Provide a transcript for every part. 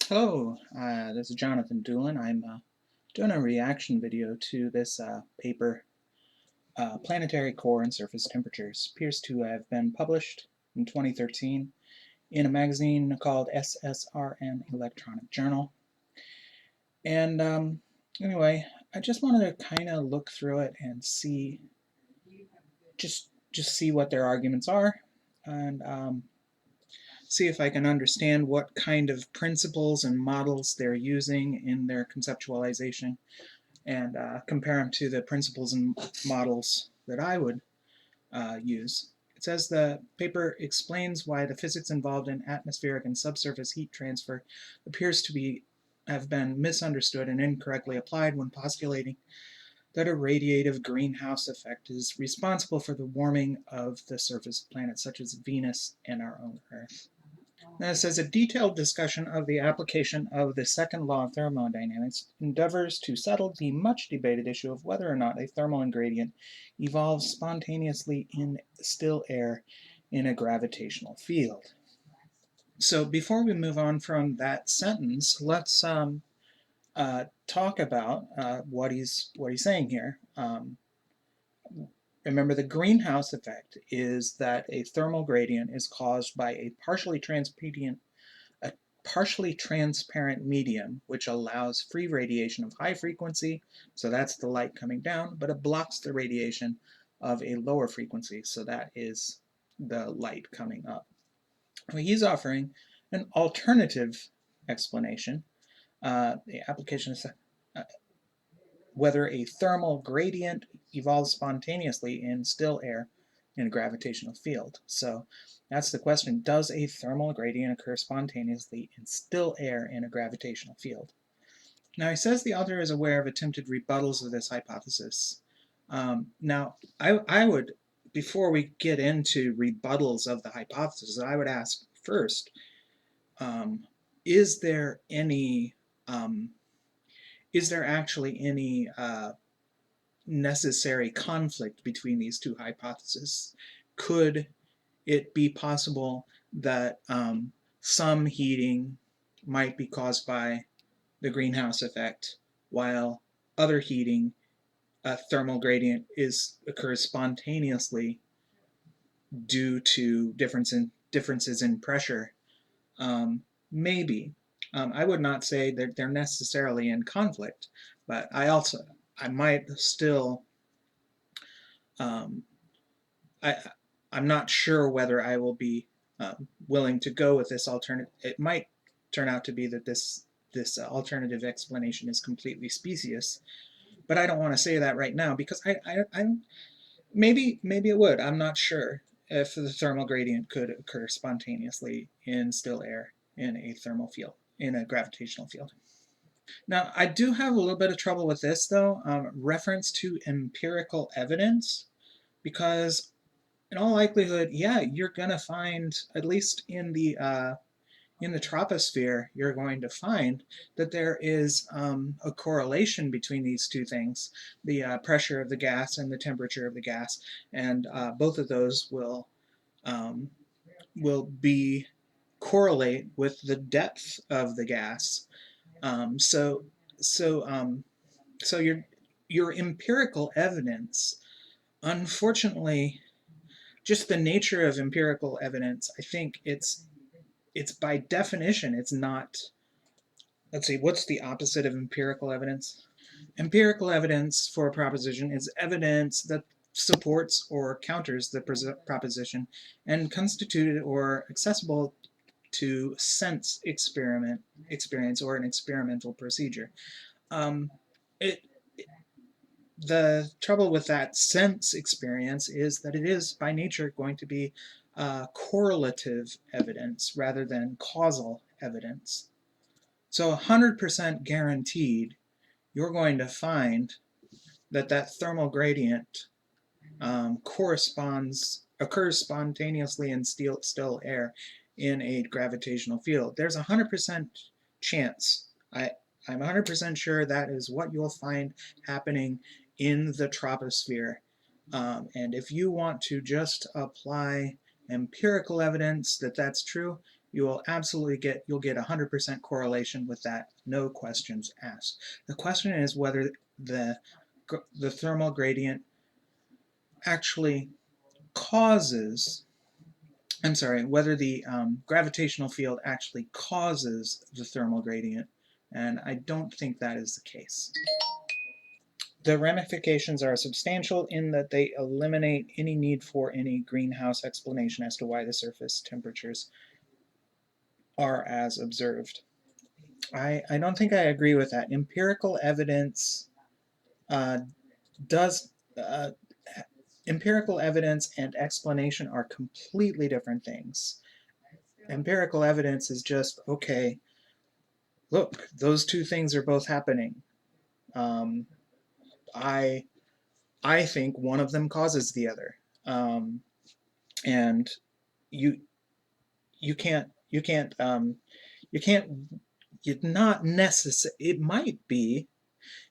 Hello, this is Jonathan Doolin. I'm doing a reaction video to this paper, Planetary Core and Surface Temperatures. Appears to have been published in 2013 in a magazine called SSRN Electronic Journal. And anyway, I just wanted to kind of look through it and see, just see what their arguments are, and see if I can understand what kind of principles and models they're using in their conceptualization, and compare them to the principles and models that I would use. It says the paper explains why the physics involved in atmospheric and subsurface heat transfer appears to have been misunderstood and incorrectly applied when postulating that a radiative greenhouse effect is responsible for the warming of the surface of planets such as Venus and our own Earth. Now it says a detailed discussion of the application of the second law of thermodynamics endeavors to settle the much debated issue of whether or not a thermal ingredient evolves spontaneously in still air in a gravitational field. So before we move on from that sentence, let's talk about what he's saying here. Remember, the greenhouse effect is that a thermal gradient is caused by a partially transparent medium, which allows free radiation of high frequency, so that's the light coming down, but it blocks the radiation of a lower frequency, so that is the light coming up. He's offering an alternative explanation. The application is whether a thermal gradient evolves spontaneously in still air in a gravitational field. So that's the question. Does a thermal gradient occur spontaneously in still air in a gravitational field? Now, he says the author is aware of attempted rebuttals of this hypothesis. Now, I would, before we get into rebuttals of the hypothesis, I would ask first, is there actually any necessary conflict between these two hypotheses? Could it be possible that some heating might be caused by the greenhouse effect, while other heating, a thermal gradient, occurs spontaneously due to differences in pressure? Maybe. I would not say that they're necessarily in conflict, but I might still, I'm not sure whether I will be willing to go with this alternative. It might turn out to be that this alternative explanation is completely specious, but I don't want to say that right now because maybe it would. I'm not sure if the thermal gradient could occur spontaneously in still air in a thermal field, in a gravitational field. Now, I do have a little bit of trouble with this, though, reference to empirical evidence, because in all likelihood, yeah, you're going to find, at least in the troposphere, you're going to find that there is a correlation between these two things, the pressure of the gas and the temperature of the gas, and both of those will correlate with the depth of the gas. So your empirical evidence, unfortunately, just the nature of empirical evidence, I think it's by definition, it's not. Let's see, what's the opposite of empirical evidence? Empirical evidence for a proposition is evidence that supports or counters the proposition and constituted or accessible to sense experience or an experimental procedure. The trouble with that sense experience is that it is by nature going to be correlative evidence rather than causal evidence. So 100% guaranteed, you're going to find that thermal gradient occurs spontaneously in still air in a gravitational field. There's a 100% chance. I'm 100% sure that is what you'll find happening in the troposphere. And if you want to just apply empirical evidence that that's true, You will absolutely you'll get 100% correlation with that, no questions asked. The question is whether the, the thermal gradient actually causes, I'm sorry, whether the gravitational field actually causes the thermal gradient, and I don't think that is the case. The ramifications are substantial in that they eliminate any need for any greenhouse explanation as to why the surface temperatures are as observed. I don't think I agree with that. Empirical evidence uh, does empirical evidence and explanation are completely different things. Empirical evidence is just, okay, look, those two things are both happening. Um, I I think one of them causes the other, and you you can't you can't you can't it's not necessary. It might be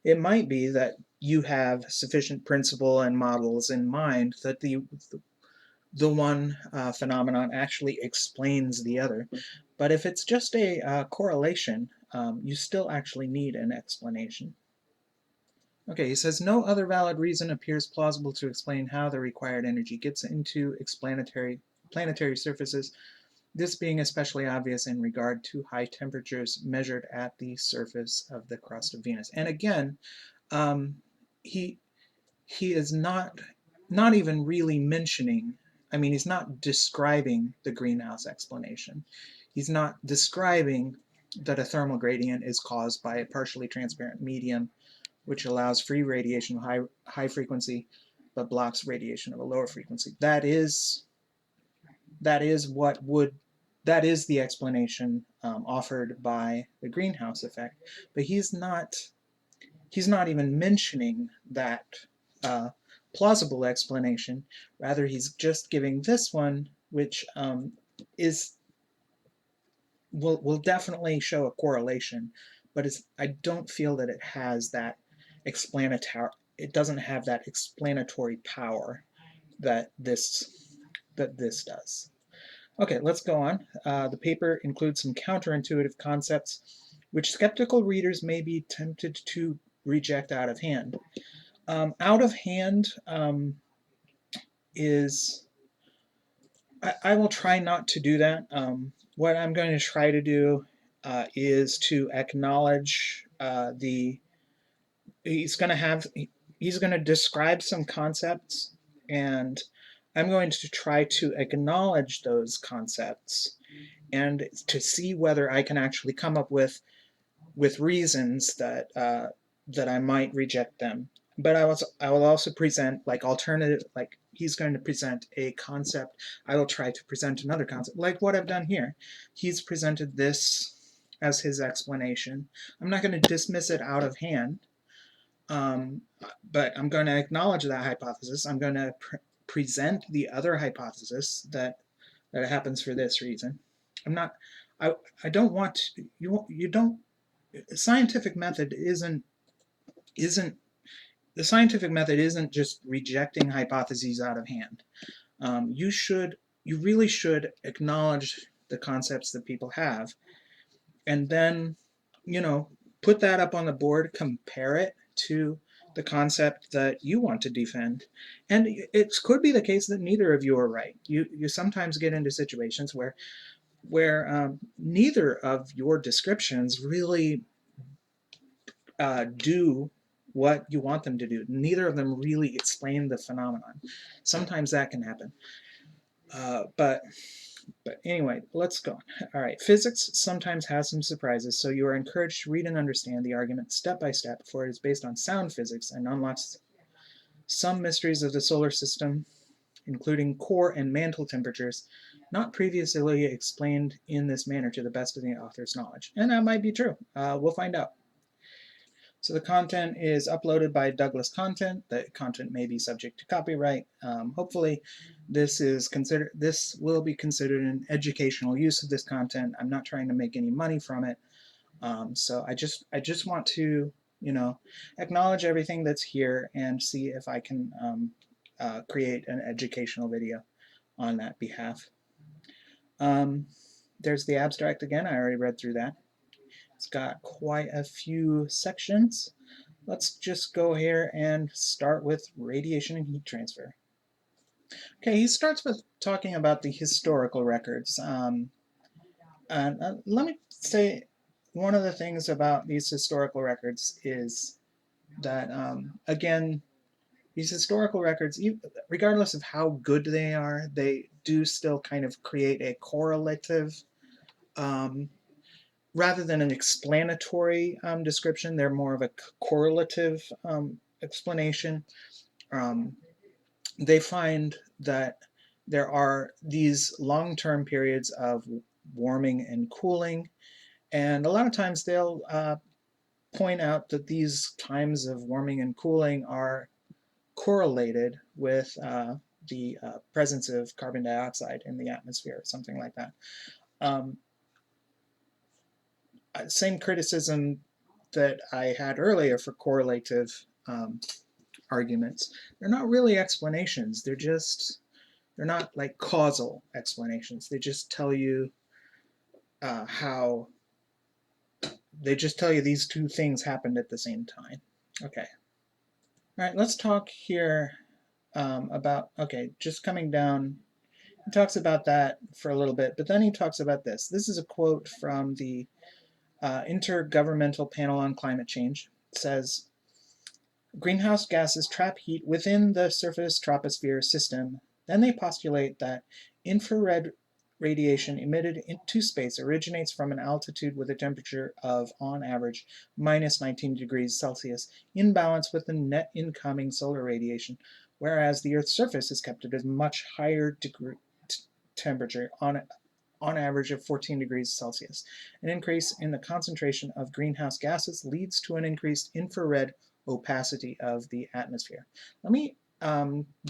that you have sufficient principle and models in mind that the one phenomenon actually explains the other. But if it's just a correlation, you still actually need an explanation. Okay, he says no other valid reason appears plausible to explain how the required energy gets into planetary surfaces, this being especially obvious in regard to high temperatures measured at the surface of the crust of Venus. And again, um, he he is not even really mentioning, I mean, he's not describing the greenhouse explanation. He's not describing that a thermal gradient is caused by a partially transparent medium which allows free radiation of high frequency but blocks radiation of a lower frequency. That is the explanation offered by the greenhouse effect, but he's not even mentioning that uh, plausible explanation. Rather, he's just giving this one, which is will definitely show a correlation, but I don't feel that it has that explanatory. It doesn't have that explanatory power that this does. Okay, let's go on. The paper includes some counterintuitive concepts which skeptical readers may be tempted to reject out of hand. Out of hand is, I will try not to do that. What I'm going to try to do is to acknowledge he's going to have, he's going to describe some concepts, and I'm going to try to acknowledge those concepts and to see whether I can actually come up with reasons that I might reject them. But I will also present like alternative, like he's going to present a concept. I will try to present another concept, like what I've done here. He's presented this as his explanation. I'm not going to dismiss it out of hand, um, but I'm going to acknowledge that hypothesis. I'm going to present the other hypothesis that it happens for this reason. I'm not. I don't want to, you don't. Scientific method isn't the scientific method isn't just rejecting hypotheses out of hand. You really should acknowledge the concepts that people have, and then, you know, put that up on the board, compare it to the concept that you want to defend. And it could be the case that neither of you are right. You sometimes get into situations where neither of your descriptions really do what you want them to do. Neither of them really explain the phenomenon. Sometimes that can happen. But anyway, let's go. All right, physics sometimes has some surprises, so you are encouraged to read and understand the argument step by step, for it is based on sound physics and unlocks some mysteries of the solar system, including core and mantle temperatures, not previously explained in this manner to the best of the author's knowledge. And that might be true. We'll find out. So the content is uploaded by Douglas Content. The content may be subject to copyright. Hopefully, this will be considered an educational use of this content. I'm not trying to make any money from it. So I just want to, you know, acknowledge everything that's here and see if I can create an educational video on that behalf. Um, there's the abstract again. I already read through that. It's got quite a few sections. Let's just go here and start with radiation and heat transfer. Okay, he starts with talking about the historical records. And let me say, one of the things about these historical records is that, again, these historical records, regardless of how good they are, they do still kind of create a correlative, rather than an explanatory description, they're more of a correlative explanation. Um, they find that there are these long-term periods of warming and cooling, and a lot of times they'll point out that these times of warming and cooling are correlated with the presence of carbon dioxide in the atmosphere, something like that. Um, Same criticism that I had earlier for correlative arguments. They're not really explanations. They're not like causal explanations. They just tell you how. They just tell you these two things happened at the same time. Okay. All right. Let's talk here about. Okay, just coming down. He talks about that for a little bit, but then he talks about this. This is a quote from the Intergovernmental Panel on Climate Change. It says, greenhouse gases trap heat within the surface troposphere system. Then they postulate that infrared radiation emitted into space originates from an altitude with a temperature of, on average, minus 19 degrees Celsius, in balance with the net incoming solar radiation, whereas the Earth's surface is kept at a much higher temperature, on average of 14 degrees Celsius. An increase in the concentration of greenhouse gases leads to an increased infrared opacity of the atmosphere. Let me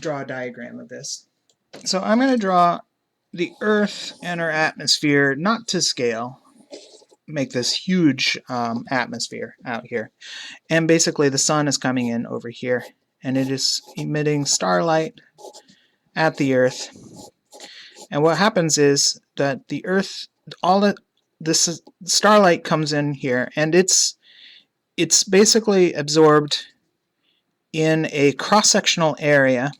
draw a diagram of this. So I'm going to draw the Earth and our atmosphere, not to scale, make this huge atmosphere out here. And basically the sun is coming in over here, and it is emitting starlight at the Earth. And what happens is that the Earth, this starlight comes in here, and it's basically absorbed in a cross-sectional area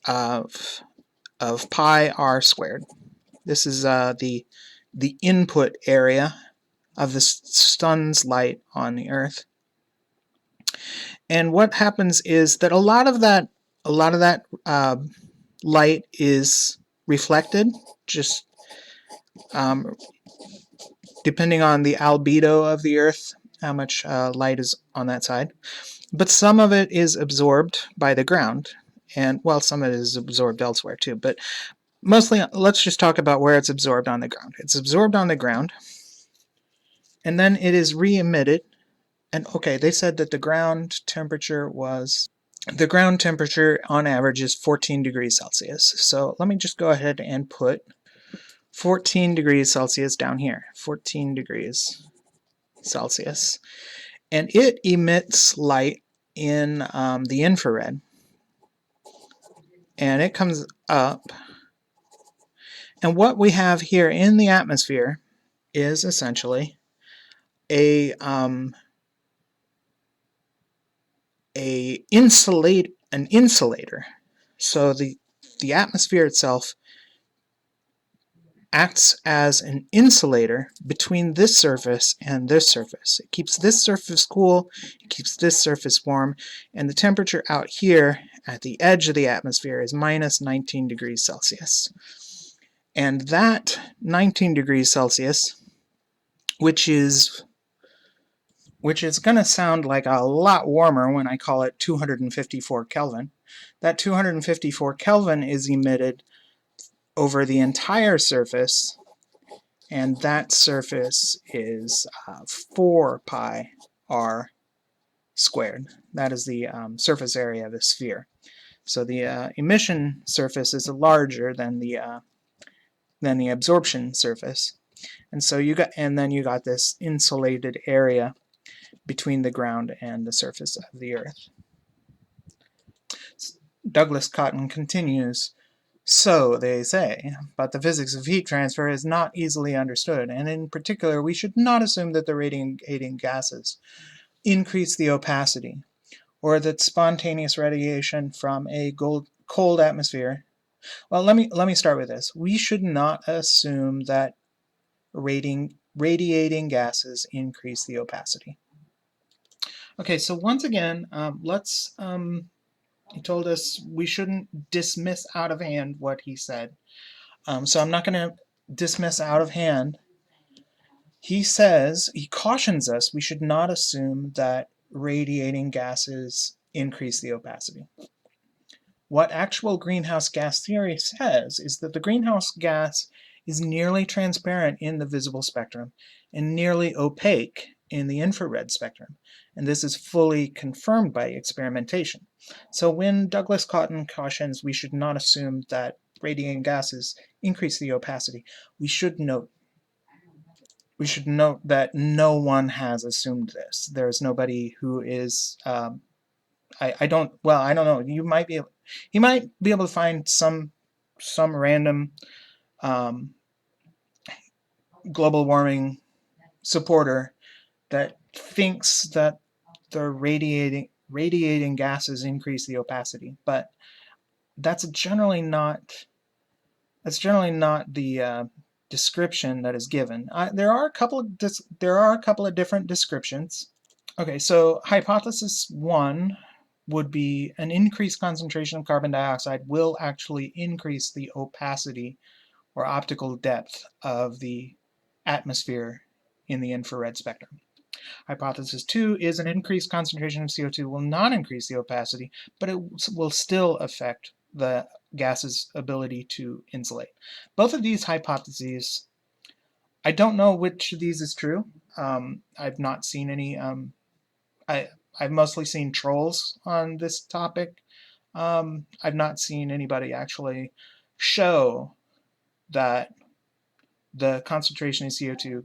of pi r squared. This is the input area of the sun's light on the Earth. And what happens is that a lot of that light is reflected, just depending on the albedo of the Earth, how much light is on that side. But some of it is absorbed by the ground, and well, some of it is absorbed elsewhere too, but mostly let's just talk about where it's absorbed on the ground. It's absorbed on the ground, and then it is re-emitted. And okay, they said that the ground temperature on average is 14 degrees Celsius. So let me just go ahead and put 14 degrees Celsius down here. 14 degrees Celsius. And it emits light in the infrared. And it comes up. And what we have here in the atmosphere is essentially an insulator. So the atmosphere itself acts as an insulator between this surface and this surface. It keeps this surface cool, it keeps this surface warm, and the temperature out here at the edge of the atmosphere is minus 19 degrees Celsius. And that 19 degrees Celsius, which is going to sound like a lot warmer when I call it 254 Kelvin, that 254 Kelvin is emitted over the entire surface, and that surface is 4 pi r squared. That is the surface area of the sphere. So the emission surface is larger than the absorption surface, and so then you got this insulated area between the ground and the surface of the Earth. Douglas Cotton continues. So they say, but the physics of heat transfer is not easily understood, and in particular, we should not assume that the radiating gases increase the opacity, or that spontaneous radiation from a cold atmosphere. Well, let me start with this. We should not assume that radiating gases increase the opacity. Okay, so once again, he told us we shouldn't dismiss out of hand what he said. So I'm not going to dismiss out of hand. He cautions us we should not assume that radiating gases increase the opacity. What actual greenhouse gas theory says is that the greenhouse gas is nearly transparent in the visible spectrum and nearly opaque in the infrared spectrum. And this is fully confirmed by experimentation. So when Douglas Cotton cautions we should not assume that radiating gases increase the opacity, we should note that no one has assumed this. There's nobody who is I don't know. He might be able to find some random um, global warming supporter that thinks that the radiating gases increase the opacity, but that's generally not the description that is given. There are a couple of different descriptions. Okay, so hypothesis 1 would be an increased concentration of carbon dioxide will actually increase the opacity or optical depth of the atmosphere in the infrared spectrum. Hypothesis 2 is an increased concentration of CO2 will not increase the opacity, but it will still affect the gas's ability to insulate. Both of these hypotheses, I don't know which of these is true. I've not seen any I've mostly seen trolls on this topic. I've not seen anybody actually show that the concentration of CO2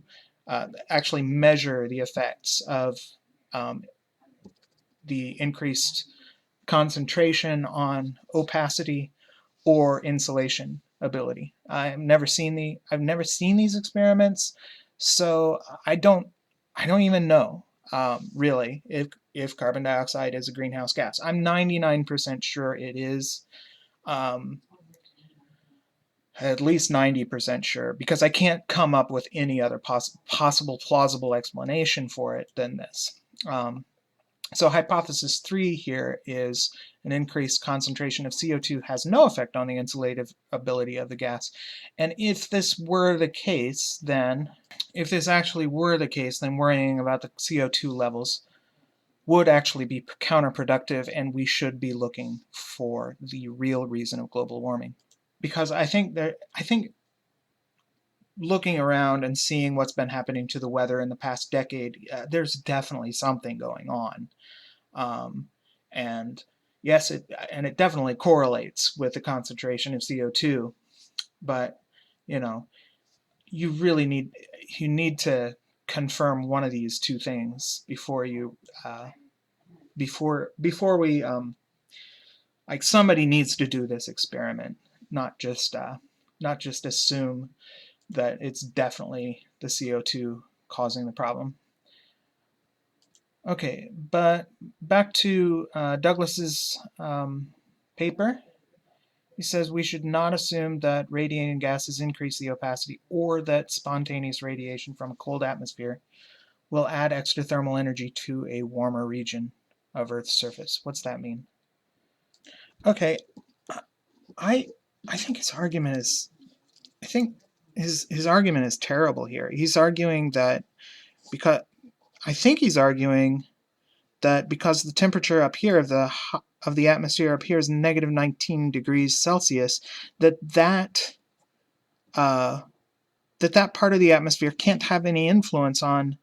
actually measure the effects of um, the increased concentration on opacity or insulation ability. I've never seen these experiments, so I don't even know really if carbon dioxide is a greenhouse gas. I'm 99% sure it is. At least 90% sure, because I can't come up with any other possible plausible explanation for it than this. So hypothesis 3 here is an increased concentration of CO2 has no effect on the insulative ability of the gas. And if this were the case, then, if this actually were the case, then worrying about the CO2 levels would actually be counterproductive, and we should be looking for the real reason of global warming. Because I think looking around and seeing what's been happening to the weather in the past decade, there's definitely something going on. And yes, it definitely correlates with the concentration of CO2, but you really need to confirm one of these two things before you before we like, somebody needs to do this experiment, not just assume that it's definitely the CO2 causing the problem. Okay, but back to Douglas's paper. He says we should not assume that radiating gases increase the opacity or that spontaneous radiation from a cold atmosphere will add extra thermal energy to a warmer region of Earth's surface. What's that mean? Okay, I think his argument is his argument is terrible here. He's arguing that because the temperature up here of the atmosphere up here is negative 19 degrees Celsius, that part of the atmosphere can't have any influence on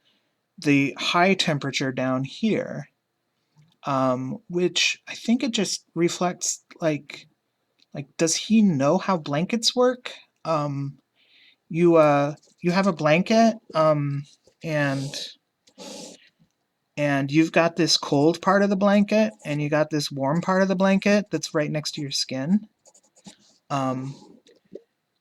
the high temperature down here, which I think it just reflects like does he know how blankets work? You have a blanket, and you've got this cold part of the blanket and you got this warm part of the blanket that's right next to your skin.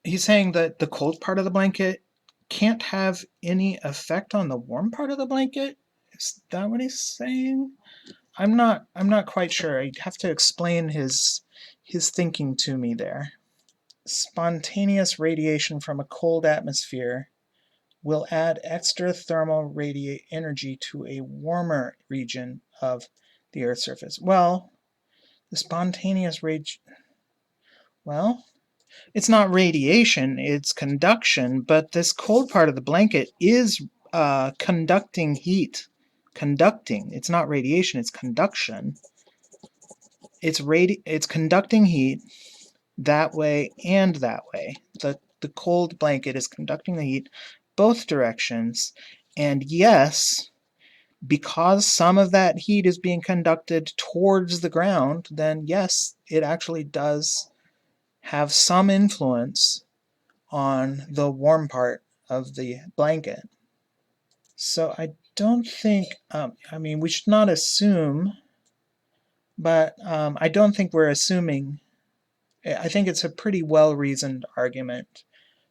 He's saying that the cold part of the blanket can't have any effect on the warm part of the blanket. Is that what he's saying? I'm not quite sure. I'd have to explain his thinking to me there. Spontaneous radiation from a cold atmosphere will add extra thermal energy to a warmer region of the Earth's surface. Well, the spontaneous well, it's not radiation, it's conduction, but this cold part of the blanket is conducting heat. Conducting. It's not radiation, it's conduction. It's conducting heat that way and that way. The cold blanket is conducting the heat both directions. And yes, because some of that heat is being conducted towards the ground, then yes, it actually does have some influence on the warm part of the blanket. So I don't think, I mean, we should not assume, but I don't think we're assuming. I think it's a pretty well-reasoned argument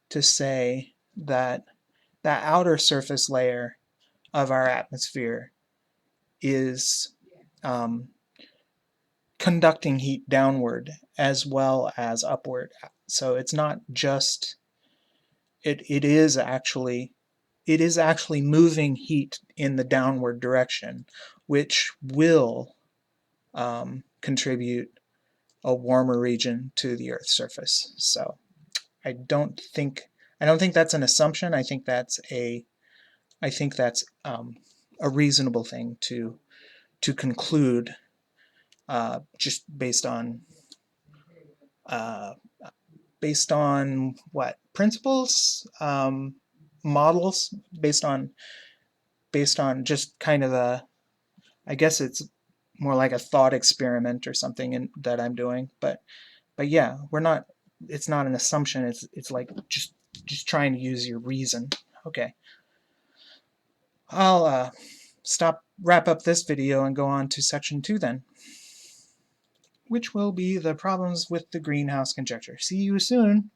to say that that outer surface layer of our atmosphere is conducting heat downward as well as upward. So it's not just, it is actually moving heat in the downward direction, which will contribute a warmer region to the Earth's surface. So I don't think that's an assumption. I think that's a reasonable thing to conclude just based on what principles, models, based on just kind of I guess it's more like a thought experiment or something that I'm doing. But yeah, it's not an assumption. It's like just trying to use your reason. Okay. I'll wrap up this video and go on to section 2 then, which will be the problems with the greenhouse conjecture. See you soon.